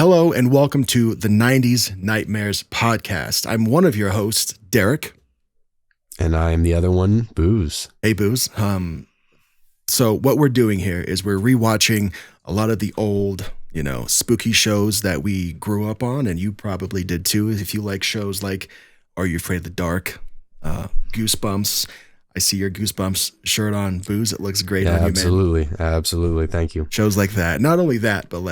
Hello and welcome to the 90s Nightmares podcast. I'm one of your hosts, Darek. And I am the other one, Booze. Hey, Booze. So what we're doing here is we're rewatching a lot of the old, spooky shows that we grew up on, and you probably did too. If you like shows like Are You Afraid of the Dark? Goosebumps. I see your Goosebumps shirt on, Booze. It looks great on you, absolutely. Man. Absolutely. Thank you. Shows like that. Not only that, but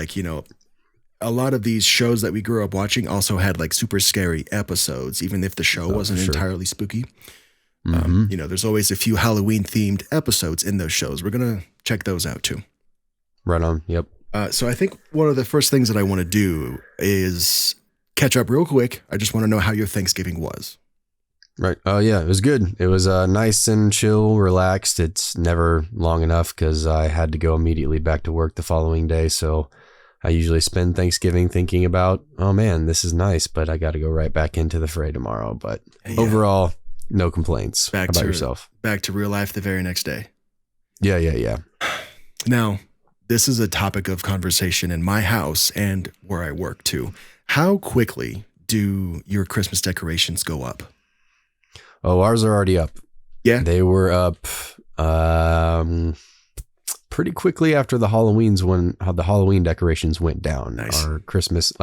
a lot of these shows that we grew up watching also had like super scary episodes, even if the show wasn't entirely spooky. Mm-hmm. There's always a few Halloween themed episodes in those shows. We're going to check those out too. Right on. Yep. So I think one of the first things that I want to do is catch up real quick. I just want to know how your Thanksgiving was. Right. Oh, yeah. It was good. It was nice and chill, relaxed. It's never long enough because I had to go immediately back to work the following day. So I usually spend Thanksgiving thinking about, oh man, this is nice, but I got to go right back into the fray tomorrow. But overall, no complaints. How about yourself? Back to real life the very next day. Yeah. Now, this is a topic of conversation in my house and where I work too. How quickly do your Christmas decorations go up? Oh, ours are already up. Yeah. They were up pretty quickly after the Halloween decorations went down. Nice. Our Christmas,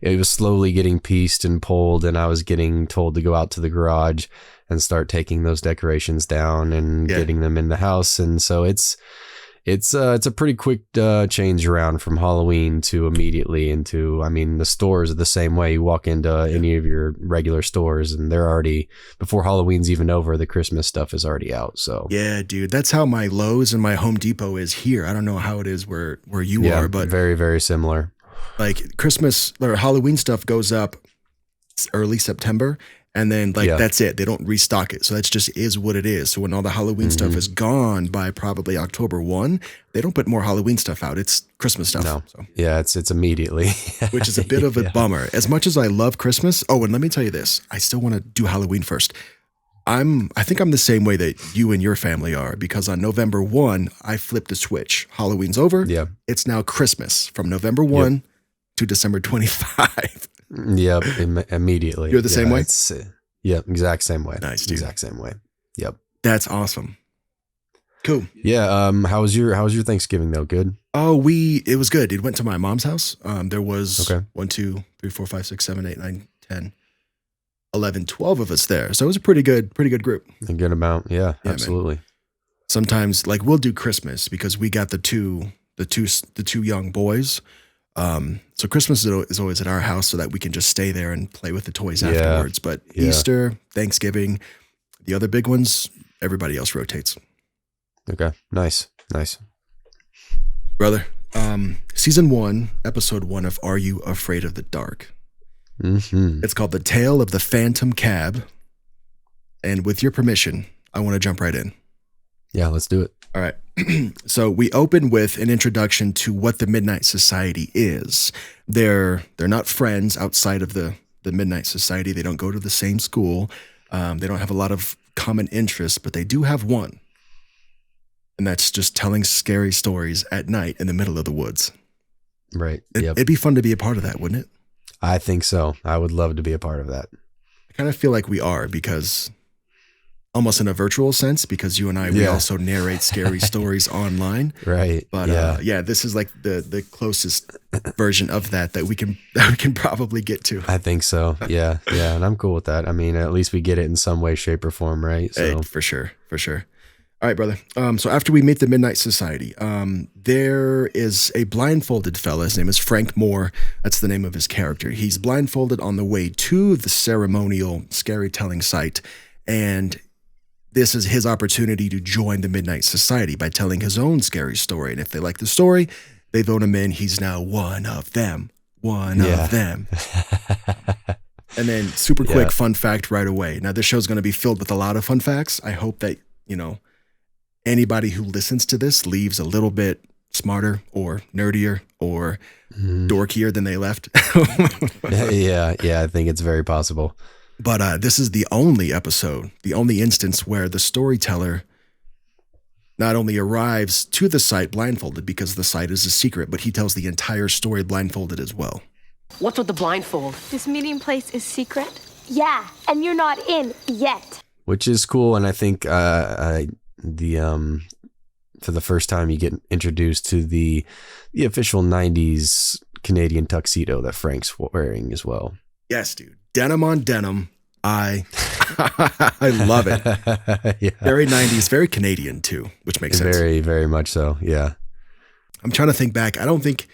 it was slowly getting pieced and pulled, and I was getting told to go out to the garage and start taking those decorations down and getting them in the house. And so it's a pretty quick change around from Halloween to immediately into, the stores are the same way. You walk into any of your regular stores and they're already, before Halloween's even over, the Christmas stuff is already out. So yeah, dude, that's how my Lowe's and my Home Depot is here. I don't know how it is where you are, but very, very similar. Like Christmas or Halloween stuff goes up early September. And then that's it. They don't restock it. So that's just is what it is. So when all the Halloween stuff is gone by probably October 1, they don't put more Halloween stuff out. It's Christmas stuff. No. So. Yeah, it's immediately. Which is a bit of a bummer. As much as I love Christmas. Oh, and let me tell you this. I still want to do Halloween first. I think I'm the same way that you and your family are, because on November 1, I flipped the switch. Halloween's over. Yeah. It's now Christmas from November 1 to December 25. Yep, immediately. You're the same way? Exact same way. Nice, dude. Exact same way. Yep. That's awesome. Cool. Yeah, how was your Thanksgiving though? Good? Oh, it was good. It went to my mom's house. There was 1, 2, 3, 4, 5, 6, 7, 8, 9, 10, 11, 12 of us there. So it was a pretty good group. A good amount. Yeah, absolutely. Man. Sometimes we'll do Christmas because we got the two young boys. So Christmas is always at our house so that we can just stay there and play with the toys afterwards. But Easter, Thanksgiving, the other big ones, everybody else rotates. Okay. Nice. Brother, season 1, episode 1 of Are You Afraid of the Dark? Mm-hmm. It's called The Tale of the Phantom Cab. And with your permission, I want to jump right in. Yeah, let's do it. All right. So we open with an introduction to what the Midnight Society is. They're not friends outside of the Midnight Society. They don't go to the same school. They don't have a lot of common interests, but they do have one. And that's just telling scary stories at night in the middle of the woods. Right. It'd be fun to be a part of that, wouldn't it? I think so. I would love to be a part of that. I kind of feel like we are, because almost in a virtual sense, because you and I, we also narrate scary stories online. Right. But this is like the closest version of that we can probably get to. I think so. Yeah. And I'm cool with that. At least we get it in some way, shape, or form, right? So hey, for sure. All right, brother. So after we meet the Midnight Society, there is a blindfolded fella. His name is Frank Moore. That's the name of his character. He's blindfolded on the way to the ceremonial scary telling site, and this is his opportunity to join the Midnight Society by telling his own scary story. And if they like the story, they vote him in. He's now one of them. Of them. And then super quick fun fact right away. Now, this show's going to be filled with a lot of fun facts. I hope that, anybody who listens to this leaves a little bit smarter or nerdier or dorkier than they left. Yeah, I think it's very possible. But this is the only episode, the only instance where the storyteller not only arrives to the site blindfolded, because the site is a secret, but he tells the entire story blindfolded as well. What's with the blindfold? This meeting place is secret? Yeah, and you're not in yet. Which is cool, and I think for the first time you get introduced to the official 90s Canadian tuxedo that Frank's wearing as well. Yes, dude. Denim on denim. I love it. Yeah. Very 90s, very Canadian too, which makes sense. Very, very much so. Yeah. I'm trying to think back. I don't think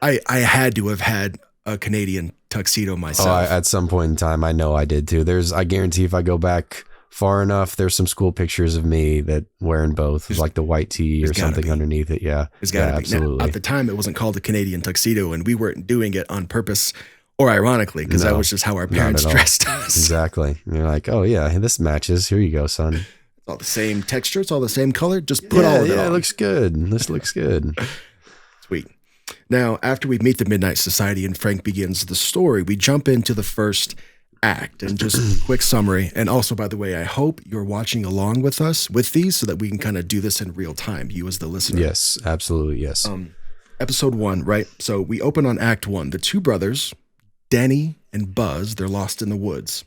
I had to have had a Canadian tuxedo myself. At some point in time, I know I did too. I guarantee if I go back far enough, there's some school pictures of me that wearing both, like the white tee or something underneath it. Yeah. There's gotta be. Absolutely. Now, at the time, it wasn't called a Canadian tuxedo, and we weren't doing it on purpose or ironically, because that was just how our parents dressed us. Exactly. And you're like, oh yeah, this matches. Here you go, son. It's all the same texture. It's all the same color. Just put all of it on. Yeah, it looks good. This looks good. Sweet. Now, after we meet the Midnight Society and Frank begins the story, we jump into the first act. And just quick summary. And also, by the way, I hope you're watching along with us with these so that we can kind of do this in real time, you as the listener. Yes, absolutely. Yes. Episode 1, right? So we open on Act 1. The two brothers, Danny and Buzz, they're lost in the woods.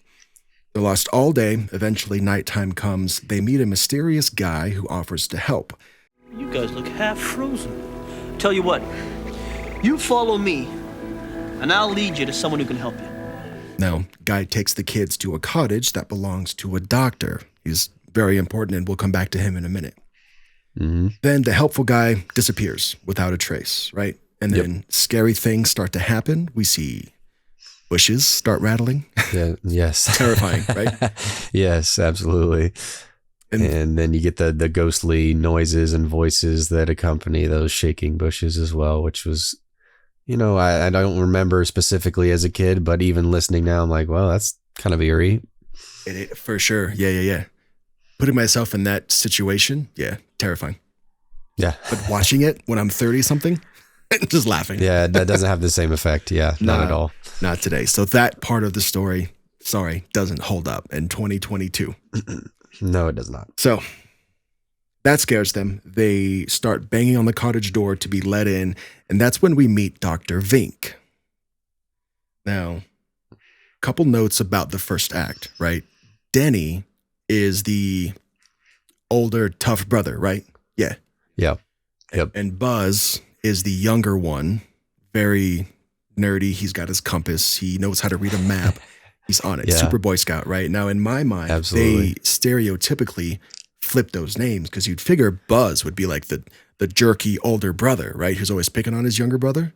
They're lost all day. Eventually, nighttime comes. They meet a mysterious guy who offers to help. You guys look half frozen. Tell you what, you follow me, and I'll lead you to someone who can help you. Now, Guy takes the kids to a cottage that belongs to a doctor. He's very important, and we'll come back to him in a minute. Mm-hmm. Then the helpful guy disappears without a trace, right? And then scary things start to happen. We see bushes start rattling. Yeah, yes. Terrifying, right? Yes, absolutely. And then you get the ghostly noises and voices that accompany those shaking bushes as well, which was, I don't remember specifically as a kid, but even listening now, I'm like, well, that's kind of eerie. For sure. Yeah. Putting myself in that situation, terrifying. Yeah. But watching it when I'm 30-something, just laughing. Yeah, that doesn't have the same effect. Yeah, not at all. Not today. So that part of the story, doesn't hold up in 2022. No, it does not. So that scares them. They start banging on the cottage door to be let in, and that's when we meet Dr. Vink. Now, a couple notes about the first act, right? Denny is the older, tough brother, right? Yeah. Yeah. Yep. And Buzz is the younger one, very nerdy. He's got his compass. He knows how to read a map. He's on it. Yeah. Super Boy Scout, right? Now, in my mind, Absolutely. They stereotypically flip those names because you'd figure Buzz would be like the jerky older brother, right? Who's always picking on his younger brother.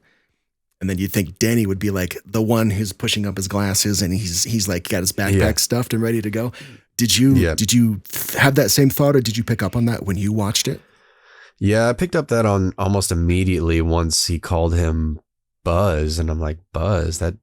And then you'd think Danny would be like the one who's pushing up his glasses and he's like got his backpack stuffed and ready to go. Did you have that same thought, or did you pick up on that when you watched it? Yeah, I picked up that on almost immediately once he called him Buzz, and I'm like, Buzz, that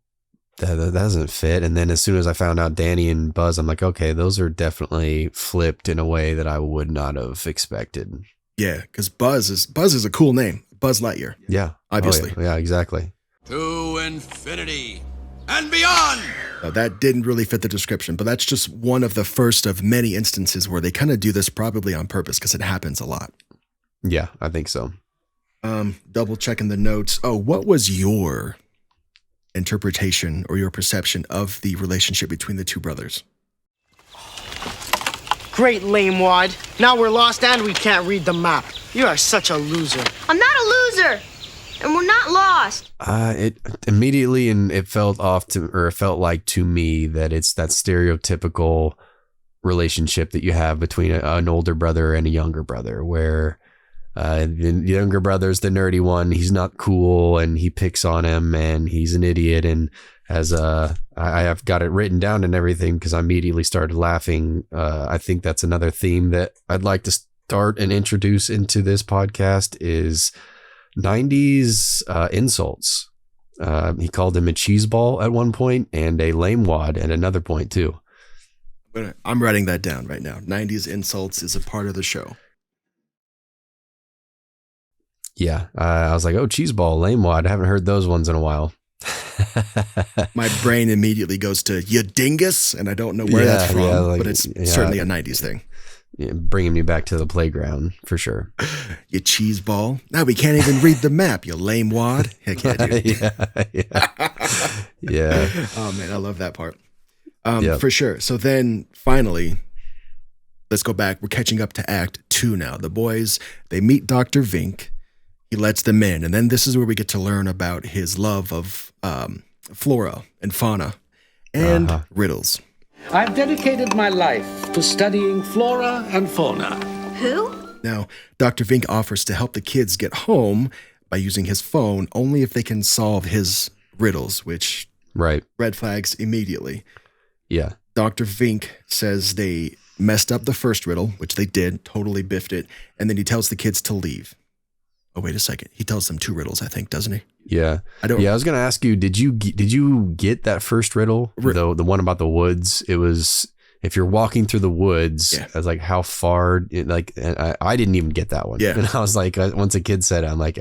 doesn't fit. And then as soon as I found out Danny and Buzz, I'm like, okay, those are definitely flipped in a way that I would not have expected. Yeah, because Buzz is a cool name. Buzz Lightyear. Yeah. Obviously. Yeah, exactly. To infinity and beyond. Now, that didn't really fit the description, but that's just one of the first of many instances where they kind of do this probably on purpose because it happens a lot. Yeah, I think so. Double checking the notes. Oh, what was your interpretation or your perception of the relationship between the two brothers? Great lame wad. Now we're lost and we can't read the map. You are such a loser. I'm not a loser, and we're not lost. It immediately, and it felt like to me that it's that stereotypical relationship that you have between an older brother and a younger brother, where the younger brother's the nerdy one. He's not cool, and he picks on him, and he's an idiot. And as I have got it written down and everything because I immediately started laughing. I think that's another theme that I'd like to start and introduce into this podcast is 90s insults. He called him a cheeseball at one point and a lame wad at another point too. I'm writing that down right now. 90s insults is a part of the show. Yeah, I was like, oh, cheeseball, lame wad. I haven't heard those ones in a while. My brain immediately goes to you dingus, and I don't know where that's from, but it's certainly a 90s thing. bringing me back to the playground for sure. You cheese ball. Now we can't even read the map, you lame wad. Heck yeah, dude. Yeah. Oh man, I love that part. Yep. For sure. So then finally, let's go back. We're catching up to Act 2 now. The boys, they meet Dr. Vink. He lets them in. And then this is where we get to learn about his love of flora and fauna and riddles. I've dedicated my life to studying flora and fauna. Who? Now, Dr. Vink offers to help the kids get home by using his phone only if they can solve his riddles, which Right. red flags immediately. Yeah. Dr. Vink says they messed up the first riddle, which they did, totally biffed it, and then he tells the kids to leave. Oh, wait a second. He tells them 2 riddles, I think, doesn't he? Yeah. I was going to ask you, did you get that first riddle? The one about the woods? It was, if you're walking through the woods, I was like, how far? I didn't even get that one. Yeah. And I was like, once a kid said it, I'm like,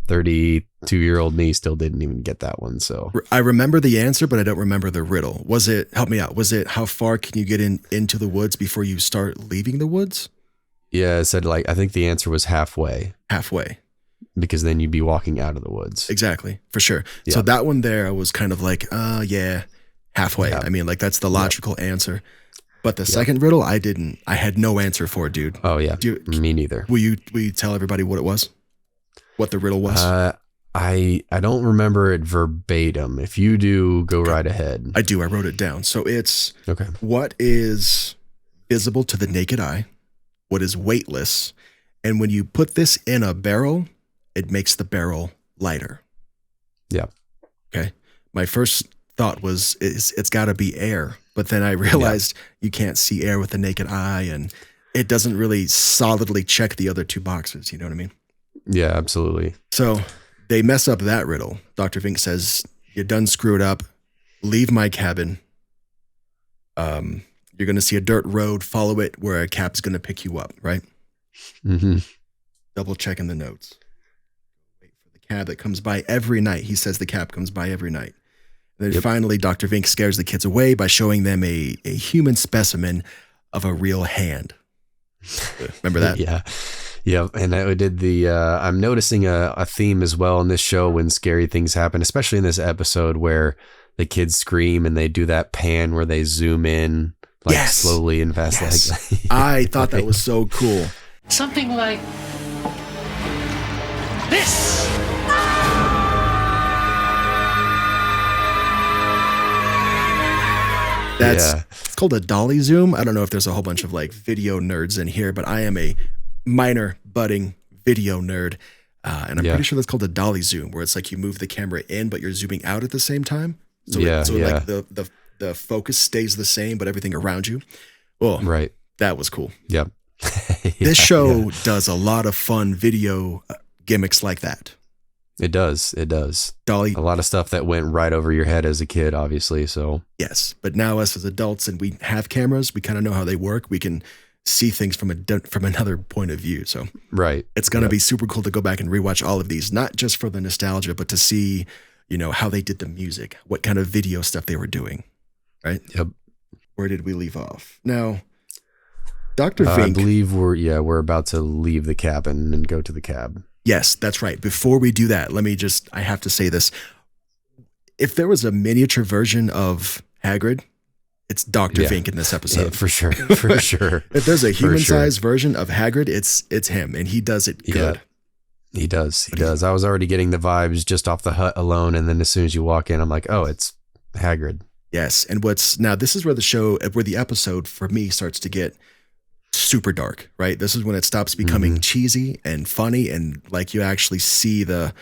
32-year-old me still didn't even get that one. So I remember the answer, but I don't remember the riddle. Was it, help me out, was it how far can you get into the woods before you start leaving the woods? Yeah, it said I think the answer was halfway. Halfway. Because then you'd be walking out of the woods. Exactly, for sure. Yeah. So that one there, I was kind of like, yeah, halfway. Yeah. I mean, that's the logical answer. But the second riddle, I had no answer for it, dude. Oh yeah, me neither. Will you tell everybody what it was? What the riddle was? I don't remember it verbatim. If you do, go right ahead. I do. I wrote it down. So it's okay. What is visible to the naked eye? What is weightless? And when you put this in a barrel, it makes the barrel lighter. Yeah. Okay. My first thought was it's got to be air, but then I realized you can't see air with the naked eye, and it doesn't really solidly check the other 2 boxes. You know what I mean? Yeah, absolutely. So they mess up that riddle. Dr. Vink says, "You done screwed up. Leave my cabin. You're going to see a dirt road. Follow it where a cab's going to pick you up." Right? Mm-hmm. Double checking the notes. Wait for the cab that comes by every night. He says the cab comes by every night. And then finally, Dr. Vink scares the kids away by showing them a human specimen of a real hand. Remember that? Yeah. Yeah. And I did I'm noticing a theme as well in this show when scary things happen, especially in this episode where the kids scream and they do that pan where they zoom in slowly and fast. Yes. I thought that was so cool. Something like this. It's called a dolly zoom. I don't know if there's a whole bunch of video nerds in here, but I am a minor budding video nerd. And I'm pretty sure that's called a dolly zoom, where it's you move the camera in, but you're zooming out at the same time. So, the focus stays the same, but everything around you. Oh, right. That was cool. Yep. This show does a lot of fun video gimmicks like that. It does. It does. Dolly. A lot of stuff that went right over your head as a kid, obviously. So yes, but now us as adults and we have cameras, we kind of know how they work. We can see things from another point of view. So right, it's going to be super cool to go back and rewatch all of these, not just for the nostalgia, but to see, how they did the music, what kind of video stuff they were doing. Right. Yep. Where did we leave off? Now, Dr. Vink. I believe we're about to leave the cabin and go to the cab. Yes, that's right. Before we do that, I have to say this. If there was a miniature version of Hagrid, it's Dr. Vink in this episode. Yeah, for sure. For sure. If there's a human-sized version of Hagrid, it's him, and he does it good. Yeah, he does. He does. I was already getting the vibes just off the hut alone, and then as soon as you walk in, I'm like, oh, it's Hagrid. Yes, and this is where the episode for me starts to get super dark, right? This is when it stops becoming cheesy and funny, and you actually see the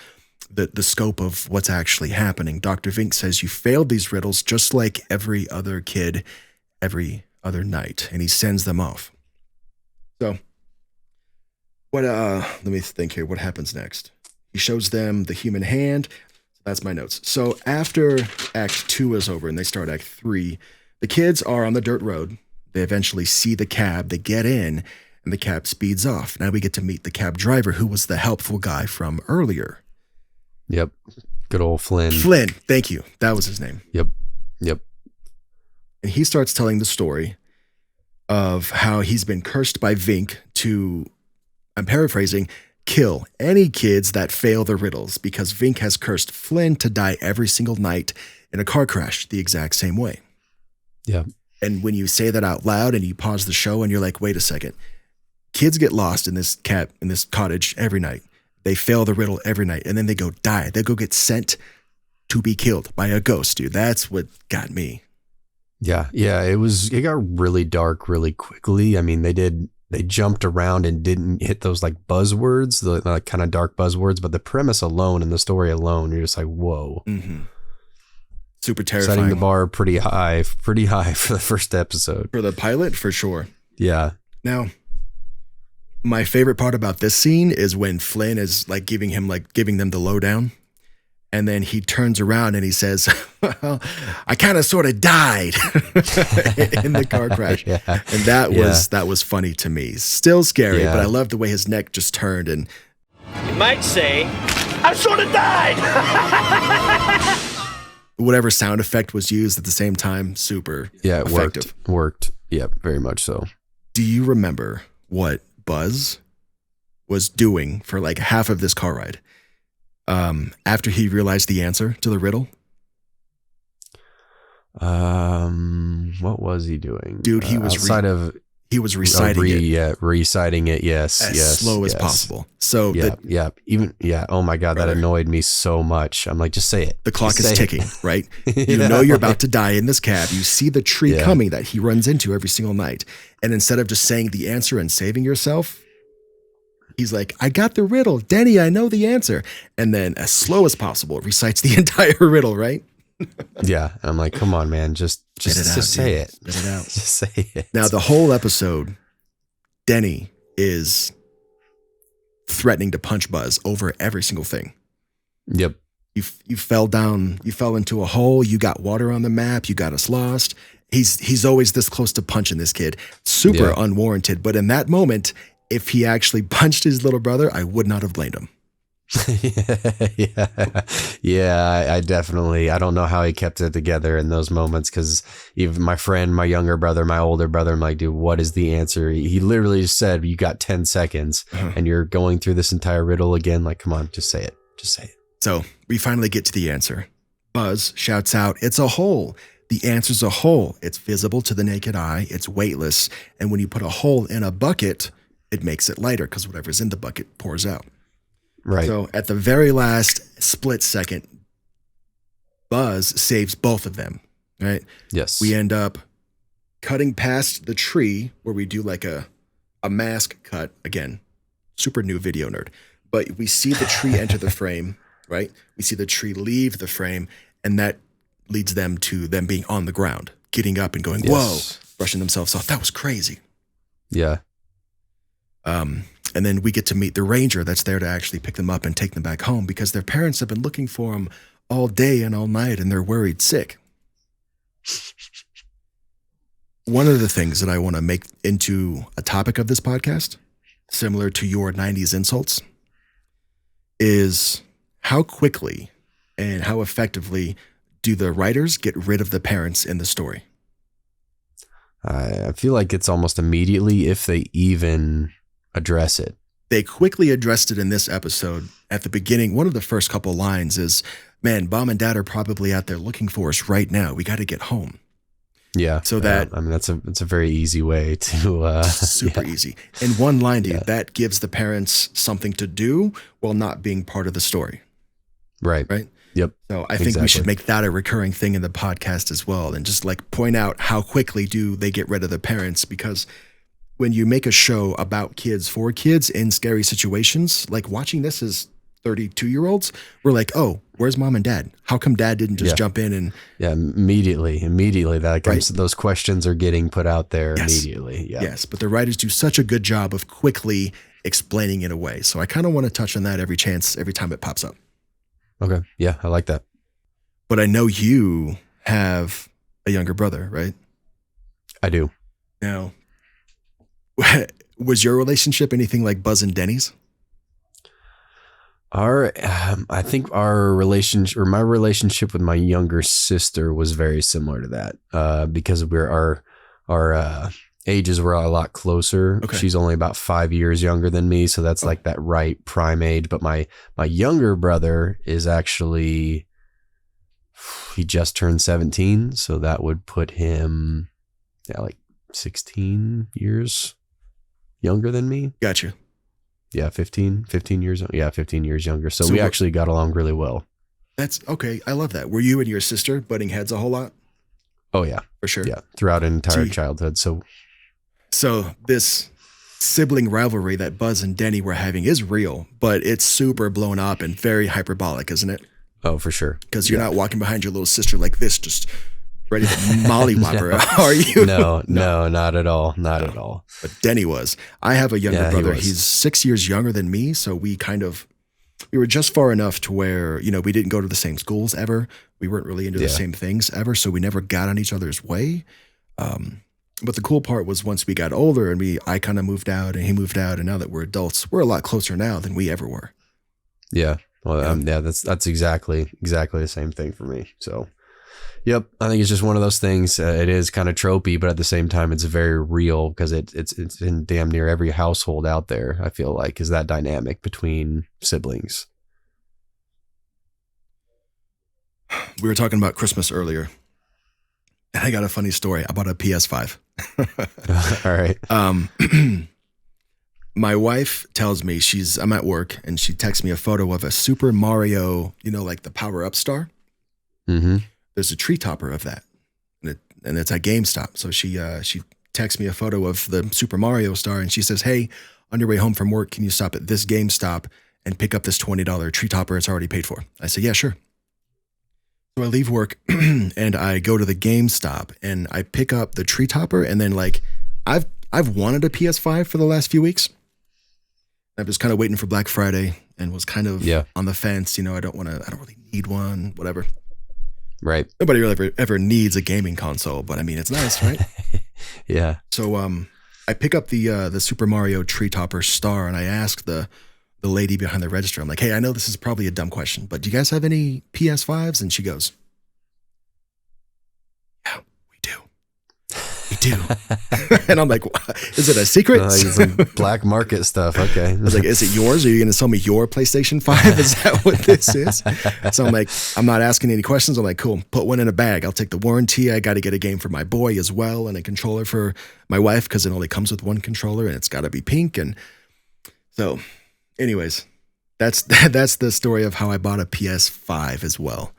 scope of what's actually happening. Dr. Vink says you failed these riddles just like every other kid every other night, and he sends them off. So what let me think here. What happens next? He shows them the human hand. That's my notes. So after Act 2 is over and they start Act 3, the kids are on the dirt road. They eventually see the cab, they get in, and the cab speeds off. Now we get to meet the cab driver, who was the helpful guy from earlier. Yep. Good old Flynn. Flynn, thank you. That was his name. Yep. And he starts telling the story of how he's been cursed by Vink to, I'm paraphrasing, kill any kids that fail the riddles because Vink has cursed Flynn to die every single night in a car crash the exact same way. Yeah. And when you say that out loud and you pause the show and you're like, wait a second, kids get lost in this cottage every night. They fail the riddle every night and then they go die. They go get sent to be killed by a ghost, dude. That's what got me. Yeah. It got really dark really quickly. I mean, they jumped around and didn't hit those like buzzwords, the like kind of dark buzzwords, but the premise alone and the story alone, you're just like, whoa. Mm-hmm. Super terrifying. Setting the bar pretty high for the first episode. For the pilot, for sure. Yeah. Now, my favorite part about this scene is when Flynn is like giving them the lowdown. And then he turns around and he says, well, I kind of sort of died in the car crash. Yeah. And that was funny to me. Still scary, but I love the way his neck just turned. And You might say, I sort of died. whatever sound effect was used at the same time, super effective. Worked. Yeah, very much so. Do you remember what Buzz was doing for like half of this car ride? After he realized the answer to the riddle? What was he doing? Dude, he was reciting it. Yeah, reciting it. Yes, as slow as possible. So Oh my God, brother, that annoyed me so much. I'm like, just say it. The clock just is ticking, right? You know you're about to die in this cab. You see the tree coming that he runs into every single night. And instead of just saying the answer and saving yourself, he's like, I got the riddle. Denny, I know the answer. And then as slow as possible, recites the entire riddle, right? Yeah. I'm like, come on, man. Just say it. Get it out. Just say it. Now, the whole episode, Denny is threatening to punch Buzz over every single thing. Yep. You fell down, you fell into a hole, you got water on the map, you got us lost. He's always this close to punching this kid. Super unwarranted. But in that moment, if he actually punched his little brother, I would not have blamed him. I definitely, I don't know how he kept it together in those moments, because even my friend, my younger brother, my older brother, I'm like, dude, what is the answer? He literally said, you got 10 seconds and you're going through this entire riddle again. Like, come on, just say it. Just say it. So we finally get to the answer. Buzz shouts out, it's a hole. The answer's a hole. It's visible to the naked eye. It's weightless. And when you put a hole in a bucket, it makes it lighter because whatever's in the bucket pours out. Right. So at the very last split second, Buzz saves both of them, right? Yes. We end up cutting past the tree where we do like a mask cut. Again, super new video nerd. But we see the tree enter the frame, right? We see the tree leave the frame, and that leads them to them being on the ground, getting up and going, whoa, brushing themselves off. That was crazy. Yeah. And then we get to meet the ranger that's there to actually pick them up and take them back home because their parents have been looking for them all day and all night and they're worried sick. One of the things that I want to make into a topic of this podcast, similar to your 90s insults, is how quickly and how effectively do the writers get rid of the parents in the story? I feel like it's almost immediately if they even address it. They quickly addressed it in this episode. At the beginning, one of the first couple lines is, man, Mom and Dad are probably out there looking for us right now. We got to get home. Yeah. So that, I mean, that's a very easy way to, super easy. In one line, dude, that gives the parents something to do while not being part of the story. Right. Right. Yep. So I think we should make that a recurring thing in the podcast as well. And just like point out how quickly do they get rid of the parents, because when you make a show about kids for kids in scary situations, like watching this as 32-year-olds, we're like, oh, where's Mom and Dad? How come Dad didn't just jump in and... Yeah, immediately that comes, those questions are getting put out there immediately. Yeah. Yes, but the writers do such a good job of quickly explaining it away. So I kind of want to touch on that every time it pops up. Okay. Yeah, I like that. But I know you have a younger brother, right? I do. Now, was your relationship anything like Buzz and Denny's? I think our relationship, or my relationship with my younger sister, was very similar to that, because our ages were a lot closer. Okay. She's only about 5 years younger than me, so that's like that right prime age. But my younger brother is actually, he just turned 17, so that would put him like 16 years younger than me. Gotcha. Yeah, 15 years. Yeah, 15 years younger. So we actually got along really well. That's okay. I love that. Were you and your sister butting heads a whole lot? Oh yeah, for sure. Yeah, throughout an entire childhood. So this sibling rivalry that Buzz and Denny were having is real, but it's super blown up and very hyperbolic, isn't it? Oh, for sure. Because you're not walking behind your little sister like this, just ready to mollywop her, are you? No, not at all. Not at all. But Denny was. I have a younger brother. He He's 6 years younger than me, so we were just far enough to where, we didn't go to the same schools ever. We weren't really into the same things ever, so we never got on each other's way. But the cool part was once we got older and I kind of moved out and he moved out, and now that we're adults, we're a lot closer now than we ever were. Yeah. Well, that's exactly the same thing for me. So, yep. I think it's just one of those things. It is kind of tropey, but at the same time, it's very real because it's in damn near every household out there. I feel like is that dynamic between siblings. We were talking about Christmas earlier, and I got a funny story. I bought a PS5. All right. My wife tells me I'm at work, and she texts me a photo of a Super Mario, like the power-up star. Mm-hmm. There's a tree topper of that, and it's at GameStop. So she texts me a photo of the Super Mario star, and she says, "Hey, on your way home from work, can you stop at this GameStop and pick up this $20 tree topper? It's already paid for." I say, "Yeah, sure." So I leave work and I go to the GameStop and I pick up the tree topper, and then I've wanted a PS5 for the last few weeks. I was kind of waiting for Black Friday and was kind of on the fence. I don't really need one, whatever. Right. Nobody really ever needs a gaming console, but I mean, it's nice, right? Yeah. So I pick up the Super Mario tree topper star, and I ask the lady behind the register, I'm like, "Hey, I know this is probably a dumb question, but do you guys have any PS5s?" And she goes, "Yeah, we do. We do." And I'm like, "Is it a secret?" Some black market stuff. Okay. I was like, "Is it yours? Are you going to sell me your PlayStation 5? Is that what this is?" So I'm like, I'm not asking any questions. I'm like, "Cool, put one in a bag. I'll take the warranty. I got to get a game for my boy as well, and a controller for my wife, because it only comes with one controller, and it's got to be pink." And so anyways, that's the story of how I bought a PS5 as well.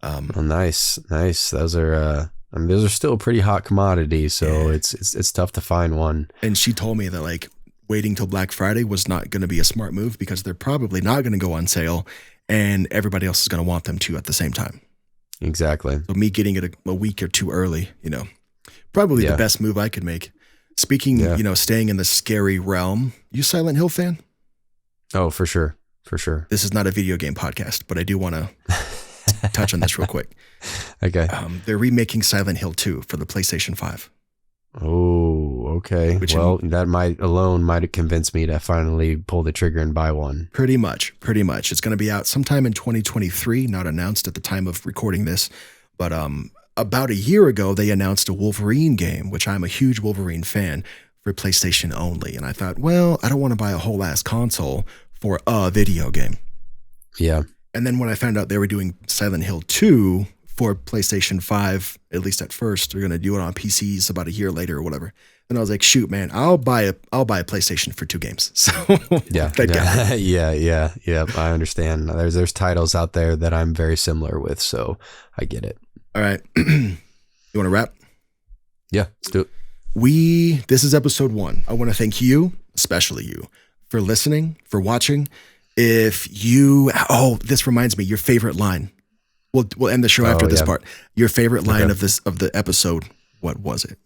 Oh, nice. Those are still a pretty hot commodity, so it's tough to find one. And she told me that waiting till Black Friday was not going to be a smart move because they're probably not going to go on sale, and everybody else is going to want them to at the same time. Exactly. So me getting it a week or two early, probably the best move I could make. Speaking, staying in the scary realm. You Silent Hill fan? Oh, for sure. This is not a video game podcast, but I do want to touch on this real quick. Okay. They're remaking Silent Hill 2 for the PlayStation 5. Oh, okay. That might have convinced me to finally pull the trigger and buy one. Pretty much. It's going to be out sometime in 2023, not announced at the time of recording this. But about a year ago, they announced a Wolverine game, which I'm a huge Wolverine fan, for PlayStation only. And I thought, well, I don't want to buy a whole ass console for a video game. Yeah. And then when I found out they were doing Silent Hill 2 for PlayStation 5, at least at first, they're going to do it on PCs about a year later or whatever. And I was like, shoot, man, I'll buy a PlayStation for 2 games. So yeah. I understand. There's titles out there that I'm very similar with, so I get it. All right. You want to wrap? Yeah, let's do it. This is episode 1. I want to thank you, especially you, for listening, for watching. This reminds me, your favorite line. We'll end the show after this part. Your favorite line of the episode, what was it?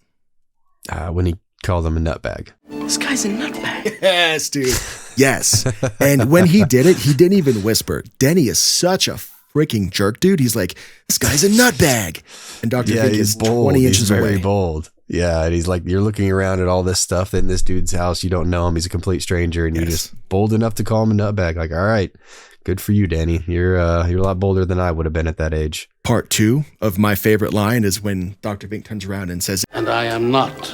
When he called him a nutbag. This guy's a nutbag. Yes, dude. Yes. And when he did it, he didn't even whisper. Denny is such a freaking jerk, dude. He's like, this guy's a nutbag. And Dr. Vic is bold. 20 inches he's very away. bold. Yeah, and he's like, you're looking around at all this stuff in this dude's house. You don't know him. He's a complete stranger, and you're just bold enough to call him a nutbag. Like, all right, good for you, Danny. You're a lot bolder than I would have been at that age. Part 2 of my favorite line is when Dr. Vink turns around and says, And I am not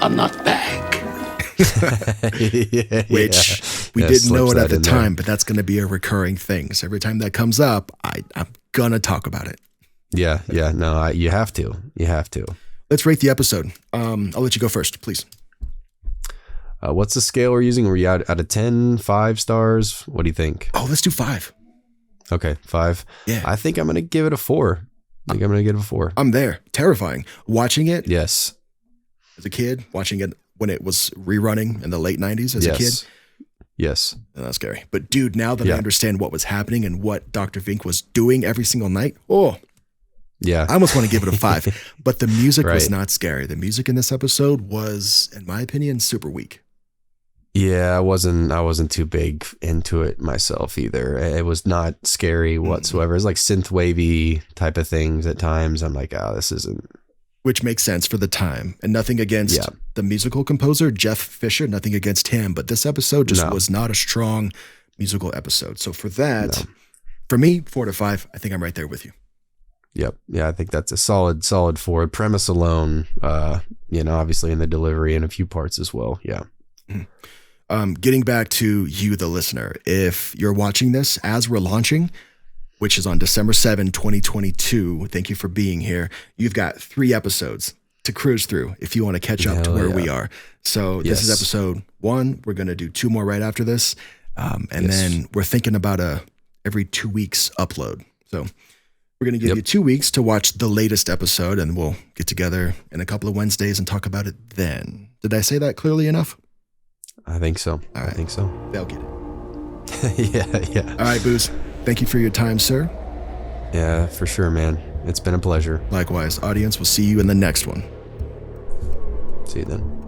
a nutbag. which we didn't know it at the time, but that's going to be a recurring thing. So every time that comes up, I'm going to talk about it. Yeah. No, you have to. Let's rate the episode. I'll let you go first, please. What's the scale we're using? Are we out of 10, 5 stars? What do you think? Oh, let's do 5. Okay, 5. Yeah. I think I'm going to give it a 4. I'm there. Terrifying. Watching it. Yes. As a kid, watching it when it was rerunning in the late 90s as a kid. Yes. And that's scary. But dude, now that I understand what was happening and what Dr. Vink was doing every single night, I almost want to give it a 5. But the music was not scary. The music in this episode was, in my opinion, super weak. Yeah, I wasn't too big into it myself either. It was not scary whatsoever. It's like synth wavy type of things at times. I'm like, this isn't. Which makes sense for the time. And nothing against the musical composer, Jeff Fisher, nothing against him. But this episode just was not a strong musical episode. So for that, for me, 4 to 5, I think I'm right there with you. Yep. Yeah, I think that's a solid 4. Premise alone, obviously in the delivery and a few parts as well. Yeah. Getting back to you, the listener, if you're watching this as we're launching, which is on December 7, 2022, thank you for being here. You've got 3 episodes to cruise through if you want to catch up to where we are. So this is episode 1. We're going to do 2 more right after this. And then we're thinking about every 2 weeks upload. So we're going to give you 2 weeks to watch the latest episode, and we'll get together in a couple of Wednesdays and talk about it then. Did I say that clearly enough? I think so. All right. I think so. They'll get it. Yeah. All right, Booze. Thank you for your time, sir. Yeah, for sure, man. It's been a pleasure. Likewise. Audience, we'll see you in the next one. See you then.